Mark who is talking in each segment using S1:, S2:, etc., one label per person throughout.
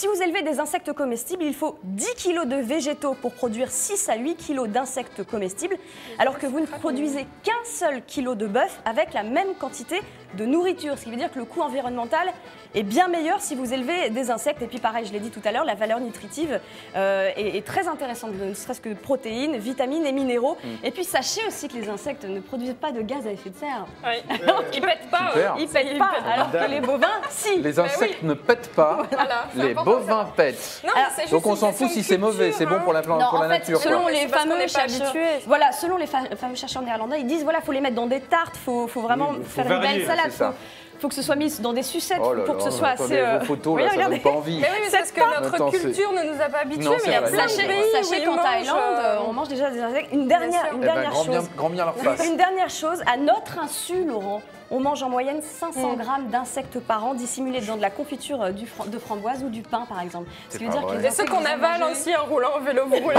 S1: si vous élevez des insectes comestibles, il faut 10 kg de végétaux pour produire 6 à 8 kg d'insectes comestibles, alors que vous ne produisez qu'un seul kilo de bœuf avec la même quantité de nourriture. Ce qui veut dire que le coût environnemental est bien meilleur si vous élevez des insectes. Et puis pareil, je l'ai dit tout à l'heure, la valeur nutritive est très intéressante, ne serait-ce que de protéines, vitamines et minéraux. Et puis sachez aussi que les insectes ne produisent pas de gaz à effet de serre.
S2: Oui. Ils pètent pas.
S1: Ils pètent pas, alors que les bovins, si.
S3: Les insectes ne pètent pas,
S2: Voilà, c'est
S3: les
S2: important,
S3: bovins pètent.
S2: Non,
S1: Alors,
S2: c'est juste
S3: Donc on
S2: une
S3: s'en
S2: question
S3: fout
S2: de
S3: si c'est mauvais,
S2: culture,
S3: c'est bon pour la,
S1: Non,
S3: pour la
S1: en fait,
S3: nature.
S1: selon
S3: quoi.
S1: les
S2: C'est parce qu'on
S1: fameux
S2: n'est pas
S1: chercheurs,
S2: habitué.
S1: voilà, selon les fameux chercheurs néerlandais, ils disent voilà, faut les mettre dans des tartes, faut vraiment
S4: Oui, faut
S1: faire une
S4: varier,
S1: belle salade,
S3: c'est ça.
S1: faut que ce soit mis dans des sucettes
S3: Oh là
S1: pour que ce
S3: là,
S1: soit
S3: attendez,
S1: assez.
S3: vos photos,
S1: oui,
S3: là, ça
S1: regardez.
S3: donne pas envie.
S2: Mais oui, mais c'est parce que notre
S3: Attends, c'est-
S2: culture ne nous a pas habitués,
S3: Non,
S2: mais il y a
S3: c'est
S2: plein de
S3: vrai.
S2: pays où
S1: Sachez
S2: ils
S1: qu'en
S2: mangent,
S1: Thaïlande, on mange déjà des insectes. Une dernière
S3: Eh ben, grand bien leur face.
S1: Une dernière chose, à notre insu, Laurent, on mange en moyenne 500 grammes d'insectes par an dissimulés dans de la confiture de framboise ou du pain, par exemple. Ce qui veut
S3: pas
S1: dire que
S3: vrai.
S1: les
S2: Et ceux
S1: insectes,
S2: qu'on
S1: vous en
S2: avale
S1: mangez-
S2: aussi en roulant en vélo, vous roulez.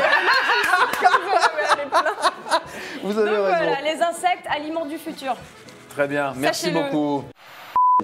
S3: Vous avez
S1: Donc
S3: raison.
S1: voilà, les insectes, aliments du futur.
S3: Très bien, merci
S1: Sachez-le.
S3: beaucoup.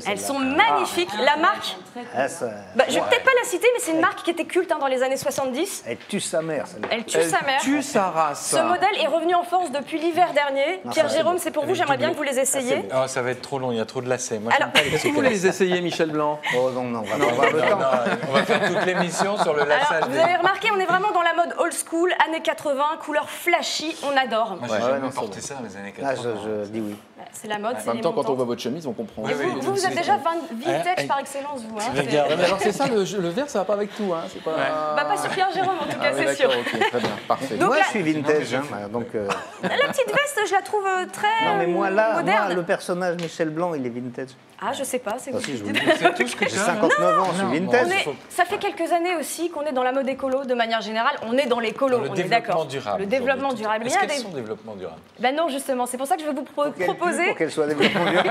S1: Elles sont magnifiques. La marque,
S5: Ah, ça...
S1: je vais peut-être pas la citer, mais c'est une marque qui était culte dans les années 70.
S5: Elle tue sa mère, celle-là.
S1: Elle tue sa mère.
S3: Tue sa race.
S1: Ce modèle est revenu en force depuis l'hiver dernier. Pierre
S5: ça, c'est
S1: Jérôme,
S5: bon.
S1: c'est pour vous, j'aimerais bien que vous les essayiez.
S6: Ah, ça va être trop long, il y a trop de lacets. Moi,
S1: Alors,
S6: j'aime pas les
S3: Est-ce que vous voulez les essayer, Michel Blanc?
S5: Oh non, non, on va pas avoir le
S6: Non,
S5: temps.
S6: non, on va faire toute l'émission sur le laçage.
S1: Alors, vous avez remarqué, on est vraiment dans la mode old school, années 80, couleur flashy, on adore.
S6: Moi, j'ai
S5: Ouais,
S6: jamais
S5: non, c'est
S6: porté ça dans les années
S5: Ah,
S6: 80.
S5: je dis oui.
S1: C'est la mode,
S3: En
S1: c'est
S3: même
S1: les
S3: temps, quand on
S1: montants.
S3: voit votre chemise, on comprend.
S1: Et
S6: Oui,
S1: vous,
S6: oui,
S1: vous êtes
S6: c'est-
S1: déjà vintage
S6: Eh,
S1: par excellence, vous. Hein,
S6: Tu veux
S1: c'est-
S6: dire,
S3: Mais alors c'est ça, le vert, ça va pas avec tout, hein. C'est pas.
S1: Bah, pas sur Pierre Jérôme, en tout cas,
S3: Ah oui,
S1: c'est sûr.
S3: d'accord, ok, très bien, parfait.
S1: Donc
S5: moi,
S1: là-
S5: je suis vintage, hein, donc...
S1: La petite veste, je la trouve très
S5: Non, mais moi, là,
S1: moderne.
S5: moi, le personnage Michel Blanc, il est vintage.
S1: Ah, je sais pas, c'est
S5: Ah,
S1: vous
S5: si,
S1: qui
S5: je vous
S1: dites.
S5: le dis.
S6: C'est tout ce que
S5: J'ai
S6: tu as.
S5: 59 ans, je suis vintage.
S1: Ça fait quelques années aussi qu'on est dans la mode écolo de manière générale. On est dans l'écolo,
S6: Dans le
S1: on est
S6: développement
S1: d'accord.
S6: durable.
S1: Le développement
S6: aujourd'hui.
S1: durable.
S6: Est-ce
S1: Il y a
S6: qu'elles
S1: des-
S6: sont développement durable?
S1: Ben non, justement, c'est pour ça que je vais vous proposer.
S5: Pour qu'elle soit développement durable.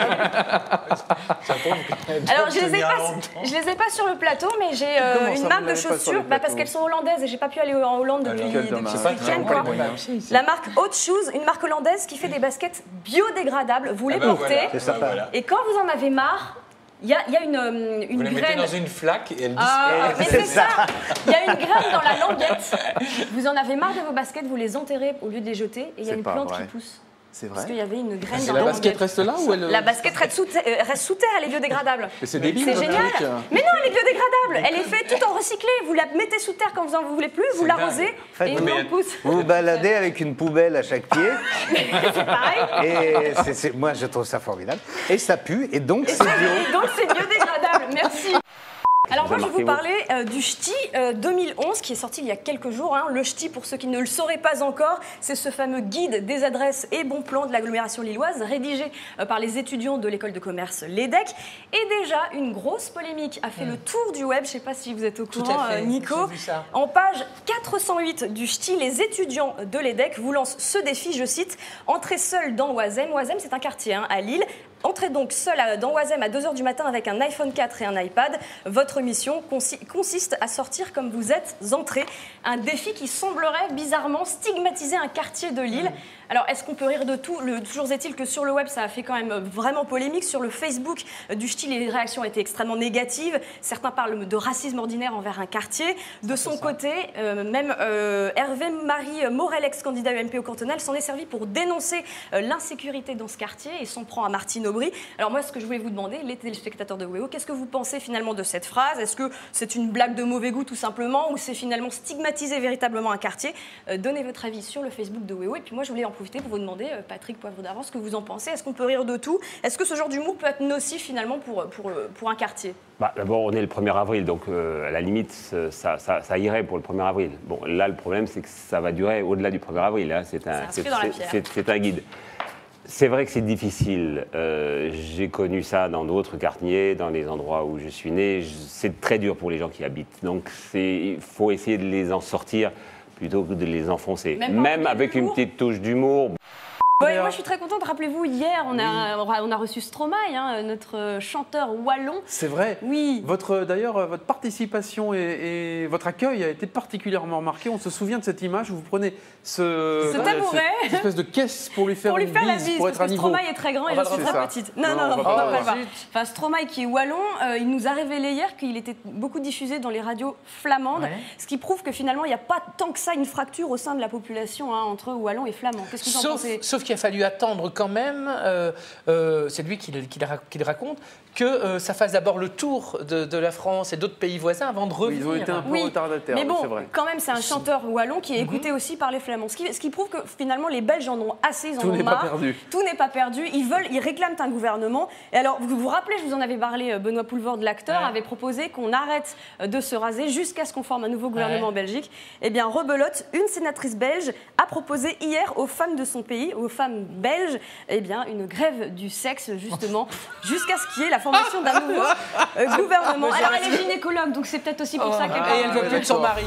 S6: Ça prouve qu'elles
S1: Alors,
S6: doivent
S1: je les ai
S6: tenir
S1: pas,
S6: longtemps.
S1: je les ai pas sur le plateau, mais j'ai
S3: Comment ça,
S1: une
S3: vous
S1: marque de
S3: l'avez pas sur le
S1: chaussures, parce
S3: plateau
S1: qu'elles sont hollandaises et j'ai pas pu aller en Hollande depuis,
S6: Alors,
S3: quel
S1: depuis
S3: dommage.
S1: ce
S3: C'est pas
S1: week-end,
S3: grave,
S1: quoi.
S3: on va y
S1: La marque Hot Shoes, une marque hollandaise qui fait des baskets biodégradables. Vous les
S6: Ah bah
S1: portez,
S6: voilà,
S5: C'est sympa.
S6: bah voilà.
S1: et quand vous en avez marre, il y a une
S6: Vous les mettez
S1: graine.
S6: dans une flaque et elles
S1: Ah, mais
S6: disparaissent.
S1: c'est ça. Il y a une graine dans la languette. Vous en avez marre de vos baskets, vous les enterrez au lieu de les jeter, et il y a
S3: C'est
S1: une
S3: pas
S1: plante
S3: vrai.
S1: qui pousse.
S3: C'est
S1: Parce
S3: vrai.
S1: qu'il y avait une graine
S3: Et
S1: dans
S3: la
S1: la
S3: basket
S1: languette.
S3: reste là ou elle.
S1: La basket reste sous terre, elle est biodégradable.
S3: Mais c'est débile,
S1: C'est
S3: votre
S1: génial.
S3: truc.
S1: Mais non, elle est biodégradable. Elle est faite tout en recyclé. Vous la mettez sous terre quand vous en voulez plus, vous
S6: C'est
S1: l'arrosez
S6: dingue.
S1: et une
S5: Oui, mais
S1: plante pousse.
S5: Vous vous baladez avec une poubelle à chaque pied,
S1: C'est pareil.
S5: et moi, je trouve ça formidable. Et ça pue, et donc c'est bio.
S1: Donc c'est biodégradable. Merci. Alors moi je vais vous
S5: Remarquez-vous.
S1: parler du Ch'ti 2011 qui est sorti il y a quelques jours. Hein. Le Ch'ti, pour ceux qui ne le sauraient pas encore, c'est ce fameux guide des adresses et bons plans de l'agglomération lilloise rédigé par les étudiants de l'école de commerce l'EDEC. Et déjà une grosse polémique a fait le tour du web. Je ne sais pas si vous êtes au
S6: Tout
S1: courant,
S6: à fait,
S1: Nico.
S6: j'ai vu ça.
S1: En page 408 du Ch'ti, les étudiants de l'EDEC vous lancent ce défi, je cite, « Entrez seul dans Oisem ». Oisem, c'est un quartier hein, à Lille. Entrez donc seul dans Oisem à 2h du matin avec un iPhone 4 et un iPad. Votre mission consiste à sortir comme vous êtes entré. Un défi qui semblerait bizarrement stigmatiser un quartier de Lille. Alors, est-ce qu'on peut rire de tout? Toujours est-il que sur le web, ça a fait quand même vraiment polémique. Sur le Facebook du Ch'ti, les réactions étaient extrêmement négatives. Certains parlent de racisme ordinaire envers un quartier. De son côté, même Hervé-Marie Morel, ex-candidat UMP au cantonal, s'en est servi pour dénoncer l'insécurité dans ce quartier et s'en prend à Martine Aubry. Alors moi, ce que je voulais vous demander, les téléspectateurs de WEO, qu'est-ce que vous pensez finalement de cette phrase? Est-ce que c'est une blague de mauvais goût tout simplement ou c'est finalement stigmatiser véritablement un quartier? Donnez votre avis sur le Facebook de WEO. Et puis moi, je voulais en profiter pour vous demander, Patrick Poivre d'Arvor, ce que vous en pensez. Est-ce qu'on peut rire de tout? Est-ce que ce genre d'humour peut être nocif finalement pour un quartier?
S4: D'abord, on est le 1er avril, donc à la limite, ça irait pour le 1er avril. Bon, là, le problème, c'est que ça va durer au-delà du 1er avril. Hein. C'est
S1: inscrit dans la pierre.
S4: un guide. C'est vrai que c'est difficile. J'ai connu ça dans d'autres quartiers, dans les endroits où je suis né. C'est très dur pour les gens qui habitent. Donc, il faut essayer de les en sortir plutôt que de les enfoncer.
S1: Même
S4: Même avec une
S1: d'humour
S4: petite touche d'humour.
S1: Ouais, moi je suis très contente. Rappelez-vous, hier, on a reçu Stromae, hein, notre chanteur wallon.
S3: C'est vrai.
S1: Oui.
S3: D'ailleurs, votre participation et votre accueil a été particulièrement remarqué. On se souvient de cette image où vous prenez ce
S1: tabouret.
S3: cette espèce de caisse pour lui faire
S1: Pour lui
S3: une
S1: faire la
S3: bise,
S1: bise,
S3: pour
S1: parce
S3: être à
S1: que
S3: niveau.
S1: Stromae est très grand et
S6: On
S1: je
S6: va
S1: suis
S6: le
S1: très
S3: revoir.
S1: petite.
S3: Non,
S1: Non,
S3: on va
S1: on
S3: pas
S1: va
S3: le
S1: pas le
S3: voir.
S1: voir. Enfin, Stromae qui est wallon, il nous a révélé hier qu'il était beaucoup diffusé dans les radios flamandes, ce qui prouve que finalement il n'y a pas tant que ça une fracture au sein de la population entre wallon et flamand. Qu'est-ce que vous en pensez ?
S6: Sauf qu'il a fallu attendre quand même, c'est lui qui le raconte, que ça fasse d'abord le tour de la France et d'autres pays voisins avant de
S3: Oui,
S6: revenir.
S3: ils ont été un peu retardataires,
S1: mais bon,
S3: c'est vrai.
S1: quand même, c'est un chanteur wallon qui est écouté aussi par les Flamands. Ce qui prouve que finalement, les Belges en ont assez, ils en
S3: Tout
S1: ont
S3: n'est pas
S1: marre.
S3: perdu.
S1: Tout n'est pas perdu. Ils réclament un gouvernement. Et alors, vous vous rappelez, je vous en avais parlé, Benoît Poelvoorde, l'acteur, avait proposé qu'on arrête de se raser jusqu'à ce qu'on forme un nouveau gouvernement en Belgique. Eh bien, rebelote, une sénatrice belge a proposé hier aux femmes de son pays, aux femmes belges, eh bien, une grève du sexe, justement, jusqu'à ce qu'il y ait la formation d'un nouveau gouvernement. Alors, elle est gynécologue, donc c'est peut-être aussi pour ça qu'elle
S6: Et elle
S1: parle.
S6: veut plus de son mari.